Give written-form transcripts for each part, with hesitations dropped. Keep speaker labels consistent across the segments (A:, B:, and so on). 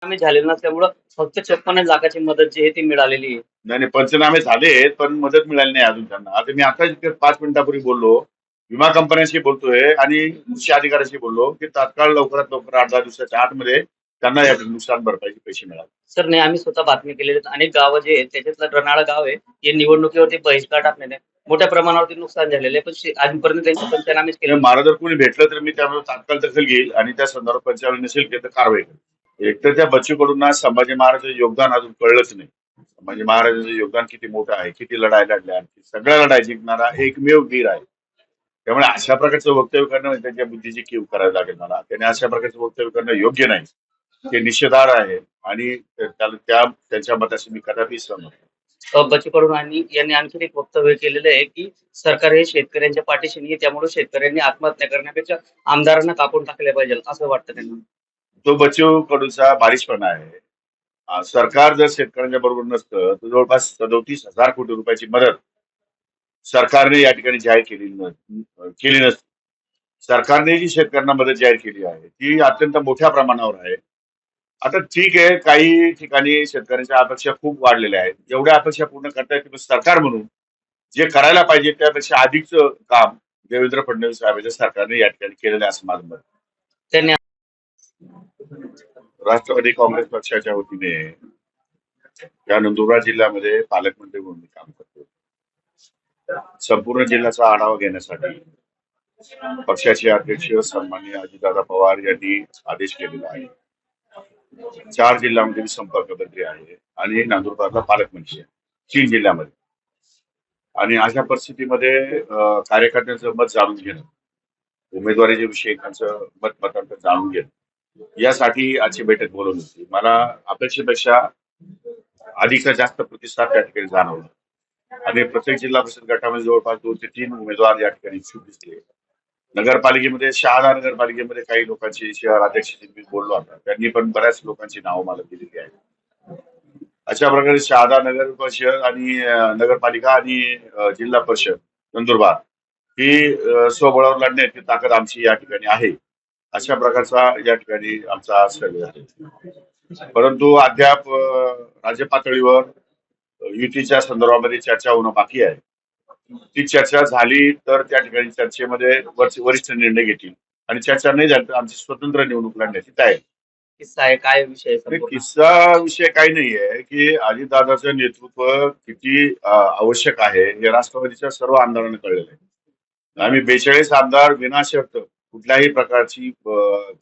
A: आम्ही झालेलं नसल्यामुळं फक्त 56 लाखाची मदत जी आहे ती मिळालेली आहे.
B: नाही नाही, पंचनामे झालेत पण मदत मिळाली नाही अजून त्यांना. आता मी आता 5 मिनिटापूर्वी बोललो, विमा कंपन्यांशी बोलतोय आणि कृषी अधिकाऱ्याशी बोललो की तात्काळ लवकरात लवकर 8-10 दिवसाच्या आतमध्ये त्यांना या नुकसान भरपाईचे पैसे मिळाले.
A: सर नाही, आम्ही स्वतः बातमी केलेली आहेत. अनेक गावं जे आहेत त्याच्यातलं रनाळा गाव आहे, हे निवडणुकीवरती बहिष्कार टाकण्याने मोठ्या प्रमाणावरती नुकसान झालेलं आहे. पण अजूनपर्यंत त्यांचे पंचनामेच केले नाही.
B: मला जर कोणी भेटलं तर मी त्यावर तात्काळ दखल घेईल आणि त्या संदर्भात पंचनामे नसेल केलं तर कारवाई करेल. एकतर त्या बच्चू कडूंना संभाजी महाराजांचं योगदान अजून कळलंच नाही. संभाजी महाराजांचं योगदान किती मोठं आहे, किती लढाई लढल्या, सगळ्या लढाई जिंकणारा एकमेव वीर आहे. त्यामुळे अशा प्रकारचं वक्तव्य करणं म्हणजे त्यांच्या बुद्धीची कीव करायला लागेल मला. त्याने अशा प्रकारचं वक्तव्य करणं योग्य नाही. ते निषेधार्ह आहे आणि त्यांच्या मताशी मी कदापि सहमत नाही.
A: बच्चू कडू यांनी आणखी एक वक्तव्य केलेलं आहे की सरकार हे शेतकऱ्यांच्या पाठीशी नाही, त्यामुळे शेतकऱ्यांनी आत्महत्या करण्यापेक्षा आमदारांना कापून टाकले पाहिजे असं वाटतं त्यांना.
B: तो बच्चू कडूचा बालिशपणा आहे. सरकार जर शेतकऱ्यांच्या बरोबर नसतं तर जवळपास 37,000 कोटी रुपयाची मदत सरकारने या ठिकाणी जाहीर केली नसती. सरकारने जी शेतकऱ्यांना मदत जाहीर केली आहे ती अत्यंत मोठ्या प्रमाणावर आहे. आता ठीक आहे, काही ठिकाणी शेतकऱ्यांच्या अपेक्षा खूप वाढलेल्या आहेत. जेवढ्या अपेक्षा पूर्ण करता येतील सरकार म्हणून जे करायला पाहिजे त्यापेक्षा अधिकचं काम देवेंद्र फडणवीस साहेबांच्या सरकारने या ठिकाणी केलेलं आहे असं माझं मत.
A: त्यांनी
B: राष्ट्रवादी काँग्रेस पक्षाच्या वतीने या नंदुरबार जिल्ह्यामध्ये पालकमंत्री म्हणून काम करतो. संपूर्ण जिल्ह्याचा आढावा घेण्यासाठी पक्षाचे अध्यक्ष सन्माननीय अजितदादा पवार यांनी आदेश केलेला आहे. 4 जिल्ह्यांमध्ये संपर्कमंत्री आहे आणि नंदुरबारला पालकमंत्री आहे, 3 जिल्ह्यामध्ये. आणि अशा परिस्थितीमध्ये कार्यकर्त्यांचं मत जाणून घेणं, उमेदवारीच्या विषयी त्यांचं मतांतर जाणून घेणं यासाठी आजची बैठक बोलवली होती. मला अपेक्षेपेक्षा अधिकचा जास्त प्रतिसाद त्या ठिकाणी जाणवला आणि प्रत्येक जिल्हा परिषद गटामध्ये जवळपास 2 ते 3 उमेदवार या ठिकाणी इच्छुक दिसले. नगरपालिकेमध्ये शहादा नगरपालिकेमध्ये काही लोकांची शहर अध्यक्षांशी मी बोललो आता, त्यांनी पण बऱ्याच लोकांची नावं मला दिलेली आहेत. अशा प्रकारे शहादा नगर परिषद आणि नगरपालिका आणि जिल्हा परिषद नंदुरबार ही स्वबळावर लढण्याची ताकद आमची या ठिकाणी आहे. अशा प्रकारचा या ठिकाणी आमचा सर्वे आहे. परंतु अद्याप राज्य पातळीवर युतीच्या संदर्भामध्ये चर्चा होणं बाकी आहे. ती चर्चा झाली तर त्या ठिकाणी चर्चेमध्ये वरिष्ठ निर्णय घेतील आणि चर्चा नाही झाली तर आमची स्वतंत्र निवडणूक लढण्याची तयारी.
A: किस्सा आहे, काय विषय आहे?
B: किस्सा विषय काही नाहीये की अजितदादाचं नेतृत्व किती आवश्यक आहे हे राष्ट्रवादीच्या सर्व आमदारांना कळलेलं आहे. आम्ही 42 आमदार विनाशर्त कुठल्याही प्रकारची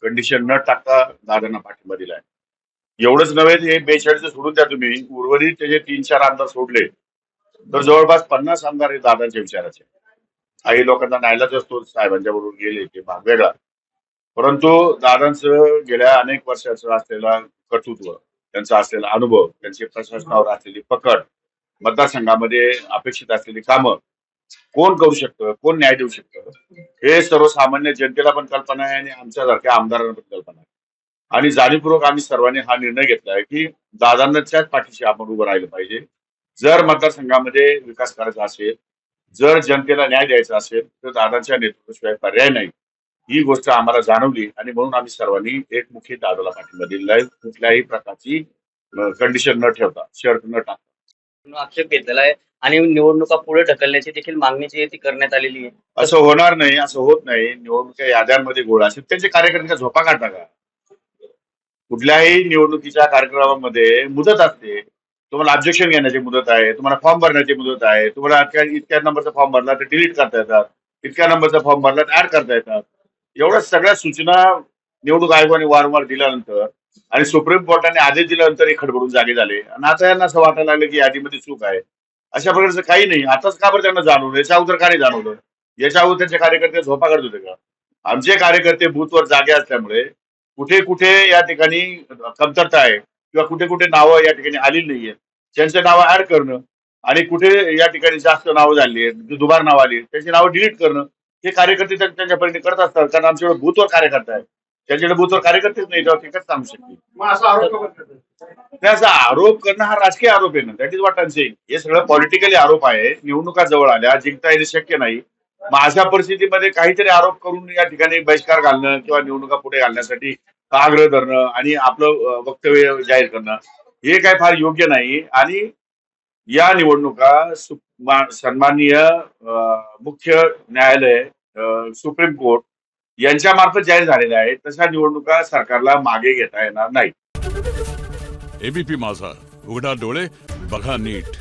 B: कंडिशन न टाकता दादांना पाठिंबा दिलाय. एवढंच नव्हे, हे 42 सोडून द्या तुम्ही, उर्वरित त्याचे 3-4 आमदार सोडले तर जवळपास 50 आमदार हे दादांच्या विचाराचे. काही लोकांना नाईलाज असतो, साहेबांच्या बरोबर गेले ते भाग वेगळा, परंतु दादांचं गेल्या अनेक वर्षाचं असलेला कर्तृत्व, त्यांचा असलेला अनुभव, त्यांची प्रशासनावर असलेली पकड, मतदारसंघामध्ये अपेक्षित असलेली कामं कोण करू शकतं, कोण न्याय देऊ शकतं हे सर्वसामान्य जनतेला पण कल्पना आहे आणि आमच्यासारख्या आमदारांना पण कल्पना आहे. आणि जाणीवपूर्वक आम्ही सर्वांनी हा निर्णय घेतलाय की दादांच्याच पाठीशी आपण उभं राहिलं पाहिजे. जर मतदारसंघामध्ये विकास करायचा असेल, जर जनतेला न्याय द्यायचा असेल तर दादांच्या नेतृत्वाशिवाय पर्याय नाही. ही गोष्ट आम्हाला जाणवली आणि म्हणून आम्ही सर्वांनी एकमुखी दादाला पाठिंबा दिलेला आहे, कुठल्याही प्रकारची कंडिशन न ठेवता, शर्त न टाकता.
A: आक्षेप घेतलेला आहे आणि निवडणुका पुढे ढकलण्याची देखील मागणी जी आहे ती करण्यात आलेली आहे.
B: असं होणार नाही, असं होत नाही. निवडणुका याद्यांमध्ये गोळ असेल त्यांचे कार्यकर्ते झोपा काढता का? कुठल्याही निवडणुकीच्या कार्यक्रमामध्ये मुदत असते. तुम्हाला ऑब्जेक्शन घेण्याची मुदत आहे, तुम्हाला फॉर्म भरण्याची मुदत आहे. तुम्हाला इतक्या नंबरचा फॉर्म भरला तर डिलीट करता येतात, इतक्या नंबरचा फॉर्म भरला तर ऍड करता येतात. एवढ्या सगळ्या सूचना निवडणूक आयोगाने वारंवार दिल्यानंतर आणि सुप्रीम कोर्टाने आदेश दिल्यानंतर हे खडबडून जागे झाले आणि आता यांना असं वाटायला लागलं की यादीमध्ये चूक आहे. अशा प्रकारचं काही नाही. आताच का बरं त्यांना जाणवलं? याच्या अगोदर का नाही जाणवलं? याच्या अगोदर त्यांचे कार्यकर्ते झोपा करत होते का? आमचे कार्यकर्ते बूथवर जागे असल्यामुळे कुठे कुठे या ठिकाणी कमतरता आहे किंवा कुठे कुठे नावं या ठिकाणी आली नाहीये, त्यांचे नावं ऍड करणं आणि कुठे या ठिकाणी जास्त नावं झाली आहेत, दुबार नाव आली, त्यांची नावं डिलीट करणं हे कार्यकर्ते त्यांच्या परीने करत असतात. कारण आमच्याकडे बूथवर कार्यकर्ता आहे, त्यांच्याकडे बूथवर कार्यकर्तेच नाही तेव्हा ते कसं सांगू शकते? त्याचा आरोप करणं हा राजकीय आरोप आहे ना, that is what I am saying. हे सगळं पॉलिटिकली आरोप आहे. निवडणुका जवळ आल्या, जिंकता येणे शक्य नाही. मग अशा परिस्थितीमध्ये काहीतरी आरोप करून या ठिकाणी बहिष्कार घालणं किंवा निवडणुका पुढे घालण्यासाठी आग्रह धरणं आणि आपलं वक्तव्य जाहीर करणं हे काय फार योग्य नाही. आणि या निवडणुका सन्माननीय मुख्य न्यायालय, सुप्रीम कोर्ट यांच्या मार्फत जाहीर झालेल्या आहेत. तशा निवडणुका सरकारला मागे घेता येणार नाही.
C: एबीपी माझा, उघडा डोळे बघा नीट.